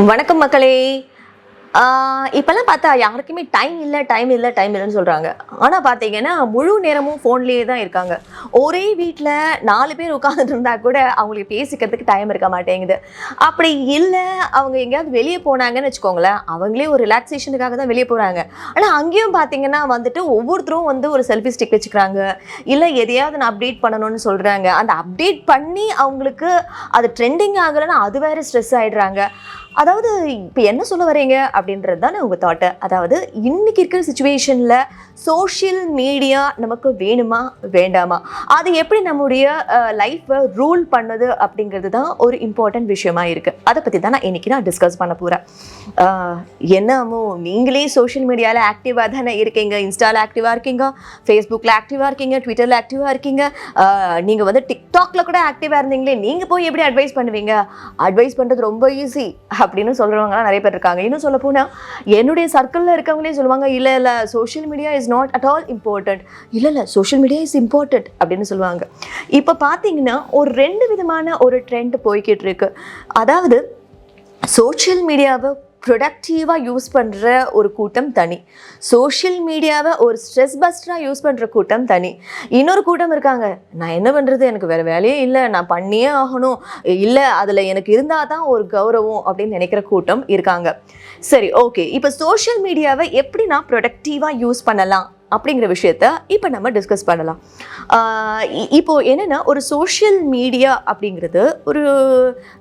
வணக்கம் மக்களே. இப்போல்லாம் பார்த்தா யாருக்குமே டைம் இல்லைன்னு சொல்கிறாங்க. ஆனால் பார்த்தீங்கன்னா முழு நேரமும் ஃபோன்லேயே தான் இருக்காங்க. ஒரே வீட்டில் 4 பேர் உட்காந்துட்டு இருந்தால் கூட அவங்களுக்கு பேசிக்கிறதுக்கு டைம் இருக்க மாட்டேங்குது. அப்படி இல்லை, அவங்க எங்கேயாவது வெளியே போனாங்கன்னு வச்சுக்கோங்களேன், அவங்களே ஒரு ரிலாக்ஸேஷனுக்காக தான் வெளியே போகிறாங்க. ஆனால் அங்கேயும் பார்த்தீங்கன்னா வந்துட்டு ஒவ்வொருத்தரும் வந்து ஒரு செல்ஃபி ஸ்டிக் வச்சுக்கிறாங்க, இல்லை எதையாவது நான் அப்டேட் பண்ணணும்னு சொல்கிறாங்க. அந்த அப்டேட் பண்ணி அவங்களுக்கு அது ட்ரெண்டிங் ஆகலைன்னா அது வேறு ஸ்ட்ரெஸ் ஆகிடுறாங்க. அதாவது இப்போ என்ன சொல்ல வரீங்க அப்படின்றது தானே உங்கள் தாட்டு. அதாவது இன்றைக்கி இருக்கிற சுச்சுவேஷனில் சோஷியல் மீடியா நமக்கு வேணுமா வேண்டாமா, அது எப்படி நம்முடைய லைஃப்பை ரூல் பண்ணுது அப்படிங்கிறது தான் ஒரு இம்பார்ட்டன்ட் விஷயமா இருக்குது. அதை பற்றி தான் நான் டிஸ்கஸ் பண்ண போகிறேன். என்னமோ நீங்களே சோஷியல் மீடியாவில் ஆக்டிவாக தானே இருக்கீங்க. இன்ஸ்டாவில் ஆக்டிவாக இருக்கீங்க, ஃபேஸ்புக்கில் ஆக்டிவாக இருக்கீங்க, ட்விட்டரில் ஆக்டிவாக இருக்கீங்க, நீங்கள் வந்து டிக்டாக்ல கூட ஆக்டிவாக இருந்தீங்களே, நீங்கள் போய் எப்படி அட்வைஸ் பண்ணுவீங்க? அட்வைஸ் பண்ணுறது ரொம்ப ஈஸி அப்படின்னு சொல்கிறவங்களாம் நிறைய பேர் இருக்காங்க. இன்னும் சொல்ல போனால் என்னுடைய சர்க்கிளில் இருக்கவங்களே சொல்லுவாங்க, இல்லை social media is not at all important, இல்லை சோஷியல் மீடியா இஸ் இம்பார்ட்டன்ட் அப்படின்னு சொல்லுவாங்க. இப்போ பார்த்தீங்கன்னா ஒரு 2 விதமான ஒரு ட்ரெண்ட் போய்கிட்டு இருக்கு. அதாவது சோஷியல் மீடியாவை ப்ரொடக்டிவாக யூஸ் பண்ணுற ஒரு கூட்டம் தனி, சோஷியல் மீடியாவை ஒரு ஸ்ட்ரெஸ் பஸ்டராக யூஸ் பண்ணுற கூட்டம் தனி. இன்னொரு கூட்டம் இருக்காங்க, நான் என்ன பண்ணுறது, எனக்கு வேறு வேலையே இல்லை, நான் பண்ணியே ஆகணும், இல்லை அதில் எனக்கு இருந்தால் தான் ஒரு கௌரவம் அப்படின்னு நினைக்கிற கூட்டம் இருக்காங்க. சரி, ஓகே, இப்போ சோஷியல் மீடியாவை எப்படி நான் ப்ரொடக்டிவாக யூஸ் பண்ணலாம் அப்படிங்கிற விஷயத்த இப்போ நம்ம டிஸ்கஸ் பண்ணலாம். இப்போது என்னென்னா, ஒரு சோஷியல் மீடியா அப்படிங்கிறது ஒரு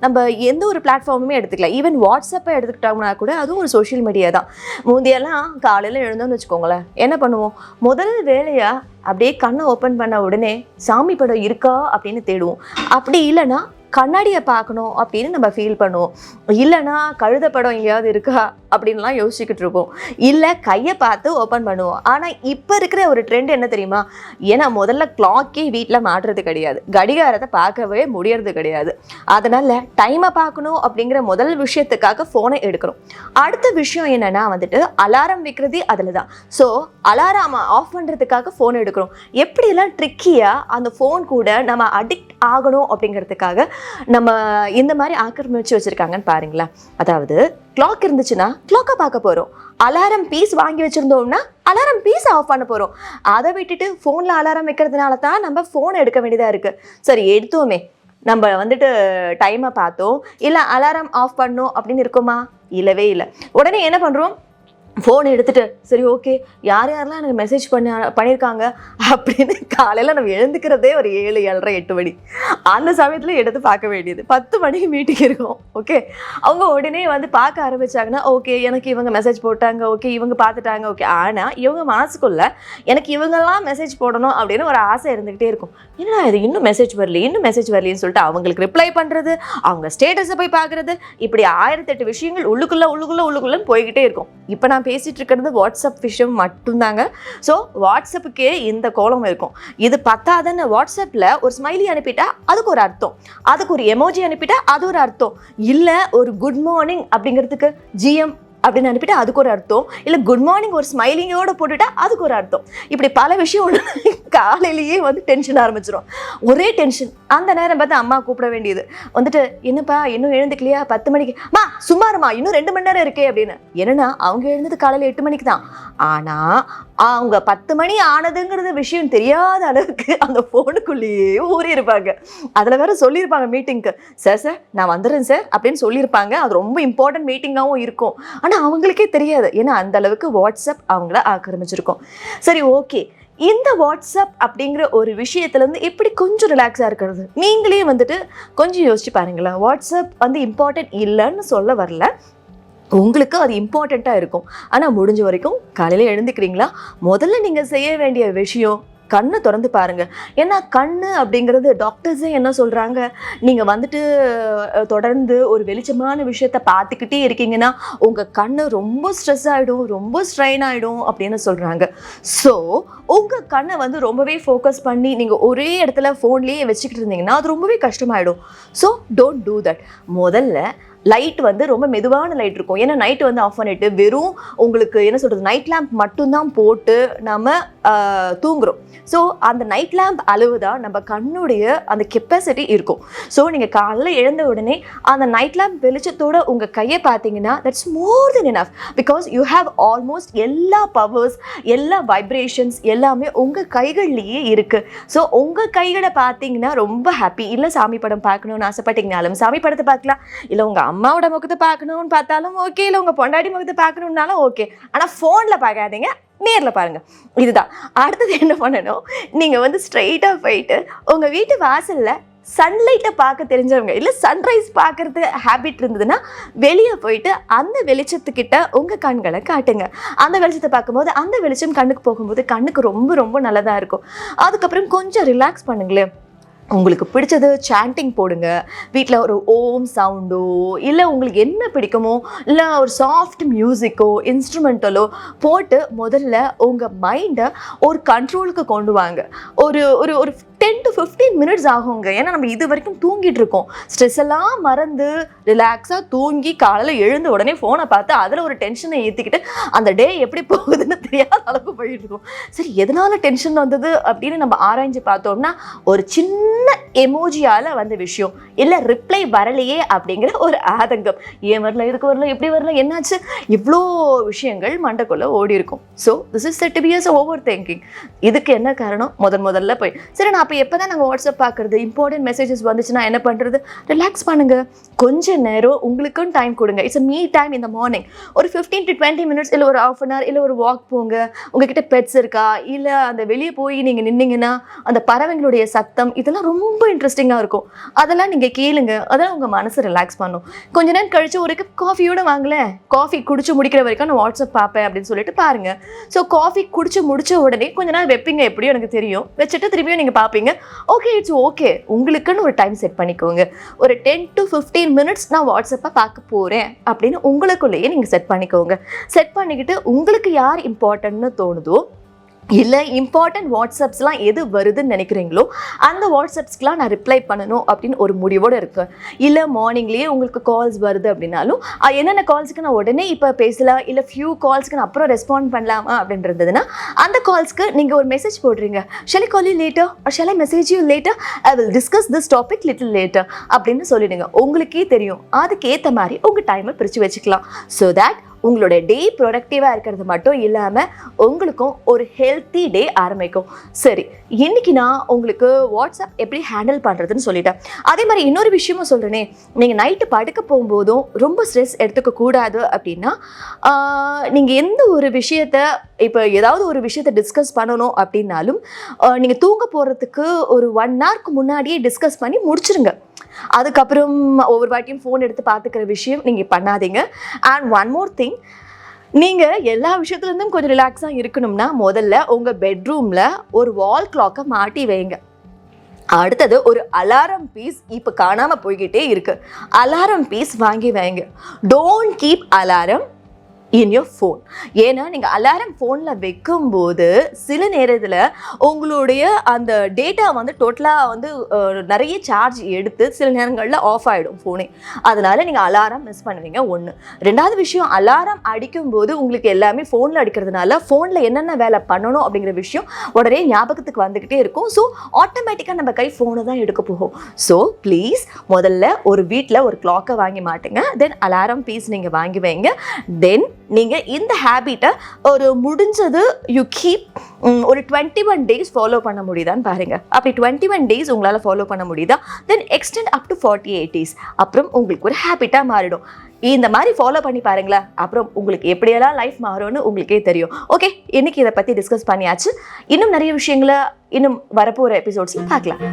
நம்ம எந்த ஒரு பிளாட்ஃபார்முமே எடுத்துக்கலாம். ஈவன் வாட்ஸ்அப்பை எடுத்துக்கிட்டோம்னா கூட அதுவும் ஒரு சோஷியல் மீடியா தான். முந்தையெல்லாம் காலையில் எழுந்தோம்னு வச்சுக்கோங்களேன், என்ன பண்ணுவோம், முதல் வேலையாக அப்படியே கண்ணை ஓப்பன் பண்ண உடனே சாமி படம் இருக்கா அப்படின்னு தேடுவோம். அப்படி இல்லைன்னா கண்ணாடியை பார்க்கணும் அப்படின்னு நம்ம ஃபீல் பண்ணுவோம். இல்லைனா கழுத படம் எங்கேயாவது இருக்கா அப்படின்லாம் யோசிச்சுக்கிட்டு இருப்போம். இல்லை கையை பார்த்து ஓப்பன் பண்ணுவோம். ஆனால் இப்போ இருக்கிற ஒரு ட்ரெண்ட் என்ன தெரியுமா? ஏன்னா முதல்ல கிளாக்கே வீட்டில் மாட்டுறது கிடையாது, கடிகாரத்தை பார்க்கவே முடியறது கிடையாது. அதனால் டைமை பார்க்கணும் அப்படிங்கிற முதல் விஷயத்துக்காக ஃபோனை எடுக்கிறோம். அடுத்த விஷயம் என்னென்னா வந்துட்டு அலாரம் வைக்கிறது அதில் தான். ஸோ அலாரம் ஆஃப் பண்ணுறதுக்காக ஃபோன் எடுக்கிறோம். எப்படியெல்லாம் ட்ரிக்கியாக அந்த ஃபோன் கூட நம்ம அடிக்ட் ஆகணும் அப்படிங்கிறதுக்காக நம்ம இந்த மாதிரி ஆக்கிரமிச்சு வச்சுருக்காங்கன்னு பாருங்களேன். அதாவது கிளாக் இருந்துச்சுன்னா கிளாக்கை பார்க்க போகிறோம், அலாரம் பீஸ் வாங்கி வச்சுருந்தோம்னா அலாரம் பீஸ் ஆஃப் பண்ண போகிறோம். அதை விட்டுட்டு ஃபோனில் அலாரம் வைக்கிறதுனால தான் நம்ம ஃபோன் எடுக்க வேண்டியதாக இருக்குது. சரி, எடுத்தோமே, நம்ம வந்துட்டு டைமை பார்த்தோம், இல்லை அலாரம் ஆஃப் பண்ணோம் அப்படின்னு இருக்குமா? இல்லவே இல்லை. உடனே என்ன பண்ணுறோம், ஃபோன் எடுத்துகிட்டு சரி ஓகே யாரெல்லாம் எனக்கு மெசேஜ் பண்ணியிருக்காங்க அப்படின்னு காலையில் நம்ம எழுந்துக்கிறதே ஒரு 7, 7:30, 8 மணி. அந்த சமயத்தில் எடுத்து பார்க்க வேண்டியது 10 மணிக்கு மீட்டிங் இருக்கும். ஓகே, அவங்க உடனே வந்து பார்க்க ஆரம்பித்தாங்கன்னா ஓகே எனக்கு இவங்க மெசேஜ் போட்டாங்க, ஓகே இவங்க பார்த்துட்டாங்க, ஓகே. ஆனால் இவங்க மனசுக்குள்ள எனக்கு இவங்கெல்லாம் மெசேஜ் போடணும் அப்படின்னு ஒரு ஆசை இருந்துக்கிட்டே இருக்கும். என்னடா இது இன்னும் மெசேஜ் வரலைன்னு சொல்லிட்டு அவங்களுக்கு ரிப்ளை பண்ணுறது, அவங்க ஸ்டேட்டஸை போய் பார்க்குறது, இப்படி 1008 விஷயங்கள் உள்ளுக்குள்ளே போய்கிட்டே இருக்கும். இப்போ நான் பேசிகிட்டு இருக்கிறது வாட்ஸ்அப் விஷயம் மட்டும்தாங்க. ஸோ வாட்ஸ்அப்புக்கே இந்த கோலம் இருக்கும். இது பத்தாதுன்னு வாட்ஸ்அப்பில் ஒரு ஸ்மைலி அனுப்பிட்டா அதுக்கு ஒரு அர்த்தம், அதுக்கு ஒரு எமோஜி அனுப்பிட்டா அது ஒரு அர்த்தம், இல்லை ஒரு குட் மார்னிங் அப்படிங்கிறதுக்கு ஜிஎம் அப்படின்னு அனுப்பிட்டா அதுக்கு ஒரு அர்த்தம், இல்லை குட் மார்னிங் ஒரு ஸ்மைலிங்கோடு போட்டுட்டா அதுக்கு ஒரு அர்த்தம். இப்படி பல விஷயம் காலையிலேயே வந்து டென்ஷன் ஆரம்பிச்சிடும், ஒரே டென்ஷன். அந்த நேரம் பார்த்து அம்மா கூப்பிட வேண்டியது வந்துட்டு, என்னப்பா இன்னும் எழுந்துக்கலையா, 10 மணிக்கு, மா சும்மாருமா இன்னும் 2 மணி நேரம் இருக்கே அப்படின்னு. என்னன்னா அவங்க எழுந்தது காலையில் 8 மணிக்கு தான். ஆனால் அவங்க 10 மணி ஆனதுங்கிறது விஷயம் தெரியாத அளவுக்கு அந்த ஃபோனுக்குள்ளேயே ஊறி இருப்பாங்க. அதில் வேற சொல்லியிருப்பாங்க மீட்டிங்க்கு, சார் நான் வந்துடுறேன் சார் அப்படின்னு சொல்லியிருப்பாங்க. அது ரொம்ப இம்பார்ட்டன்ட் மீட்டிங்காகவும் இருக்கும். ஆனால் அவங்களுக்கே தெரியாது, ஏன்னா அந்த அளவுக்கு வாட்ஸ்அப் அவங்கள ஆக்கிரமிச்சிருக்கோம். சரி, ஓகே, இந்த வாட்ஸ்அப் அப்படிங்கிற ஒரு விஷயத்துலேருந்து எப்படி கொஞ்சம் ரிலாக்ஸாக இருக்கிறது, நீங்களே வந்துட்டு கொஞ்சம் யோசிச்சு பாருங்களேன். வாட்ஸ்அப் வந்து இம்பார்ட்டன்ட் இல்லைன்னு சொல்ல வரல, உங்களுக்கு அது இம்பார்ட்டண்ட்டாக இருக்கும். ஆனால் முடிஞ்ச வரைக்கும் காலையில் எழுந்துக்கிறீங்களா, முதல்ல நீங்கள் செய்ய வேண்டிய விஷயம் கண்ணை திறந்து பாருங்கள். ஏன்னா கண்ணு அப்படிங்கிறது டாக்டர்ஸே என்ன சொல்கிறாங்க, நீங்கள் வந்துட்டு தொடர்ந்து ஒரு வெளிச்சமான விஷயத்தை பார்த்துக்கிட்டே இருக்கீங்கன்னா உங்கள் கண்ணு ரொம்ப ஸ்ட்ரெஸ் ஆகிடும், ரொம்ப ஸ்ட்ரெயின் ஆகிடும் அப்படின்னு சொல்கிறாங்க. ஸோ உங்கள் கண்ணை வந்து ரொம்பவே ஃபோக்கஸ் பண்ணி நீங்கள் ஒரே இடத்துல ஃபோன்லேயே வச்சுக்கிட்டு இருந்தீங்கன்னா அது ரொம்பவே கஷ்டமாயிடும். So don't do that. முதல்ல லைட் வந்து ரொம்ப மெதுவான லைட் இருக்கும். ஏன்னா நைட் வந்து ஆஃப் பண்ணிட்டு வெறும் உங்களுக்கு என்ன சொல்கிறது நைட் லேம்ப் மட்டும்தான் போட்டு நம்ம தூங்குறோம். ஸோ அந்த நைட் லேம்ப் அளவு தான் நம்ம கண்ணுடைய அந்த கெப்பாசிட்டி இருக்கும். ஸோ நீங்கள் காலையில் எழுந்த உடனே அந்த நைட் லேம்ப் வெளிச்சத்தோட உங்கள் கையை பார்த்தீங்கன்னா that's more then enough. Because you have almost எல்லா பவர்ஸ், எல்லா வைப்ரேஷன்ஸ் எல்லாமே உங்கள் கைகள்லேயே இருக்குது. ஸோ உங்கள் கைகளை பார்த்தீங்கன்னா ரொம்ப ஹாப்பி. இல்லை சாமி படம் பார்க்கணுன்னு ஆசைப்பட்டீங்கனாலும் சாமி படத்தை பார்க்கலாம், இல்லை உங்கள் அம்மாவோட முகத்தை பார்க்கணுன்னு பார்த்தாலும் ஓகே, இல்லை உங்கள் பொண்டாடி முகத்தை பார்க்கணுன்னாலும் ஓகே. ஆனால் ஃபோனில் பார்க்காதீங்க, நேரில் பாருங்கள். இதுதான் அடுத்தது என்ன பண்ணணும். நீங்கள் வந்து ஸ்ட்ரெயிட்டாக போயிட்டு உங்கள் வீட்டு வாசலில் சன்லைட்டை பார்க்க தெரிஞ்சவங்க, இல்லை சன்ரைஸ் பார்க்குறது ஹேபிட் இருந்ததுன்னா வெளியே போயிட்டு அந்த வெளிச்சத்துக்கிட்ட உங்கள் கண்களை காட்டுங்க. அந்த வெளிச்சத்தை பார்க்கும்போது அந்த வெளிச்சம் கண்ணுக்கு போகும்போது கண்ணுக்கு ரொம்ப ரொம்ப நல்லதாக இருக்கும். அதுக்கப்புறம் கொஞ்சம் ரிலாக்ஸ் பண்ணுங்களேன். உங்களுக்கு பிடிச்சது சாண்டிங் போடுங்க. வீட்டில் ஒரு ஓம் சவுண்டோ, இல்லை உங்களுக்கு என்ன பிடிக்குமோ, இல்லை ஒரு சாஃப்ட் மியூசிக்கோ இன்ஸ்ட்ருமெண்டலோ போட்டு முதல்ல உங்கள் மைண்டை ஒரு கண்ட்ரோலுக்கு கொண்டு வாங்க. ஒரு ஒரு ஒரு 10 to 15 minutes ஆகுங்க. ஏன்னா நம்ம இது வரைக்கும் தூங்கிட்டு இருக்கோம். ஸ்ட்ரெஸ் எல்லாம் மறந்து ரிலாக்ஸாக தூங்கி காலையில் எழுந்த உடனே ஃபோனை பார்த்து அதில் ஒரு டென்ஷனை ஏற்றிக்கிட்டு அந்த டே எப்படி போகுதுன்னு தெரியாத அளவுக்கு போயிட்டு இருக்கோம். சரி, எதனால டென்ஷன் வந்தது அப்படின்னு நம்ம ஆராய்ஞ்சு பார்த்தோம்னா ஒரு சின்ன எமோஜியால் வந்த விஷயம், இல்லை ரிப்ளை வரலையே அப்படிங்கிற ஒரு ஆதங்கம். ஏன் வரல, இதுக்கு வரல, எப்படி வரல, என்னாச்சு, இவ்வளோ விஷயங்கள் மண்டைக்குள்ளே ஓடி இருக்கும். So this is said to be as over thinking. இதுக்கு என்ன காரணம்? முதல்ல போய் சரி நான் அப்போ எப்போ தான் நாங்கள் வாட்ஸ்அப் பார்க்குறது, இம்பார்ட்டன்ட் மெசேஜஸ் வந்துச்சுன்னா என்ன பண்ணுறது? ரிலாக்ஸ் பண்ணுங்கள். கொஞ்ச நேரம் உங்களுக்கும் டைம் கொடுங்க. இட்ஸ் அ மீ டைம் இந்த மார்னிங். ஒரு 15 to 20 minutes, இல்லை ஒரு ½ an hour, இல்லை ஒரு வாக் போங்க. உங்ககிட்ட பெட்ஸ் இருக்கா, இல்லை அந்த வெளியே போய் நீங்கள் நின்னீங்கன்னா அந்த பறவைங்களுடைய சத்தம் இதெல்லாம் ரொம்ப இன்ட்ரெஸ்டிங்காக இருக்கும். அதெல்லாம் நீங்கள் கேளுங்க. அதெல்லாம் உங்கள் மனசை ரிலாக்ஸ் பண்ணும். கொஞ்ச நேரம் கழிச்சு ஒரு கப் காஃபியோட வாங்கலேன். காஃபி குடிச்சு முடிக்கிற வரைக்கும் நான் வாட்ஸ்அப் பார்ப்பேன் அப்படின்னு சொல்லிட்டு பாருங்கள். ஸோ காஃபி குடிச்சு முடிச்ச உடனே கொஞ்ச நேரம் வைப்பீங்க, எப்படியும் எனக்கு தெரியும். வச்சுட்டு திரும்பியும் நீங்கள் பார்ப்பீங்க. Okay, it's okay. உங்களுக்குன்னு ஒரு டைம் செட் பண்ணிக்கோங்க. ஒரு 10 to 15 minutes நான் வாட்ஸ்அப்பை பார்க்க போகிறேன் அப்படின்னு உங்களுக்குள்ளேயே நீங்கள் செட் பண்ணிக்கோங்க. செட் பண்ணிக்கிட்டு உங்களுக்கு யார் இம்பார்ட்டன்ட்னு தோணுதோ, இல்லை இம்பார்ட்டன்ட் வாட்ஸ்அப்ஸ்லாம் எது வருதுன்னு நினைக்கிறீங்களோ அந்த வாட்ஸ்அப்ஸ்க்கெலாம் நான் ரிப்ளை பண்ணணும் அப்படின்னு ஒரு முடிவோடு இருக்கேன். இல்லை மார்னிங்லேயே உங்களுக்கு கால்ஸ் வருது அப்படின்னாலும் என்னென்ன கால்ஸுக்கு நான் உடனே இப்போ பேசலாம், இல்லை ஃபியூ கால்ஸ்க்கு நான் அப்புறம் ரெஸ்பாண்ட் பண்ணலாமா அப்படின்றதுன்னா அந்த கால்ஸ்க்கு நீங்கள் ஒரு மெசேஜ் போடுறீங்க. Shall I call you later or shall I message you later, I will discuss this topic little later அப்படின்னு சொல்லிடுங்க. உங்களுக்கே தெரியும், அதுக்கேற்ற மாதிரி உங்கள் டைமை பிரித்து வச்சுக்கலாம். ஸோ தேட் உங்களோட டே ப்ரொடக்டிவாக இருக்கிறது மட்டும் இல்லாமல் உங்களுக்கும் ஒரு ஹெல்த்தி டே ஆரம்பிக்கும். சரி, இன்றைக்கி நான் உங்களுக்கு வாட்ஸ்அப் எப்படி ஹேண்டில் பண்ணுறதுன்னு சொல்லிட்டேன். அதே மாதிரி இன்னொரு விஷயமும் சொல்கிறேனே, நீங்கள் நைட்டு படுக்க போகும்போதும் ரொம்ப ஸ்ட்ரெஸ் எடுத்துக்கக்கூடாது அப்படின்னா நீங்கள் எந்த ஒரு விஷயத்தை இப்போ ஏதாவது ஒரு விஷயத்தை டிஸ்கஸ் பண்ணணும் அப்படின்னாலும் நீங்கள் தூங்க போகிறதுக்கு ஒரு 1 hourக்கு முன்னாடியே டிஸ்கஸ் பண்ணி முடிச்சிருங்க. அதுக்கப்புறம் ஒவ்வொரு வாட்டியும் ஃபோன் எடுத்து பார்த்துக்கிற விஷயம் நீங்கள் பண்ணாதீங்க. அண்ட் ஒன் மோர் திங், நீங்கள் எல்லா விஷயத்துலேருந்தும் கொஞ்சம் ரிலாக்ஸாக இருக்கணும்னா முதல்ல உங்கள் பெட்ரூமில் ஒரு வால் கிளாக்கை மாட்டி வைங்க. அடுத்தது ஒரு அலாரம் பீஸ் இப்போ காணாமல் போய்கிட்டே இருக்கு. அலாரம் பீஸ் வாங்கி வைங்க. Don't keep alarm in your phone. ஏன்னா நீங்கள் அலாரம் ஃபோனில் வைக்கும்போது சில நேரத்தில் உங்களுடைய அந்த டேட்டா வந்து டோட்டலாக வந்து நிறைய சார்ஜ் எடுத்து சில நேரங்களில் ஆஃப் ஆகிடும் ஃபோனே. அதனால் நீங்கள் அலாரம் மிஸ் பண்ணுவீங்க. ஒன்று. ரெண்டாவது விஷயம், அலாரம் அடிக்கும்போது உங்களுக்கு எல்லாமே ஃபோனில் அடிக்கிறதுனால ஃபோனில் என்னென்ன வேலை பண்ணணும் அப்படிங்கிற விஷயம் உடனே ஞாபகத்துக்கு வந்துக்கிட்டே இருக்கும். ஸோ ஆட்டோமேட்டிக்காக நம்ம கை ஃபோனை தான் எடுக்க போகும். ஸோ ப்ளீஸ் முதல்ல ஒரு வீட்டில் ஒரு கிளாக்கை வாங்கி மாட்டுங்க. தென் அலாரம் பீஸ் நீங்கள் வாங்கி வைங்க. தென் நீங்கள் இந்த ஹேபிட்டை ஒரு முடிஞ்சது யூ கீப் ஒரு 21 days ஃபாலோ பண்ண முடியுதான்னு பாருங்கள். அப்படி 21 days உங்களால் ஃபாலோ பண்ண முடியுதா, தென் எக்ஸ்டெண்ட் அப் டு 48 days. அப்புறம் உங்களுக்கு ஒரு ஹேபிட்டாக மாறிடும். இந்த மாதிரி ஃபாலோ பண்ணி பாருங்களேன். அப்புறம் உங்களுக்கு எப்படியெல்லாம் லைஃப் மாறும்னு உங்களுக்கே தெரியும். ஓகே, இன்னைக்கு இதை பற்றி டிஸ்கஸ் பண்ணியாச்சு. இன்னும் நிறைய விஷயங்களை இன்னும் வரப்போகிற எபிசோட்ஸில் பார்க்கலாம்.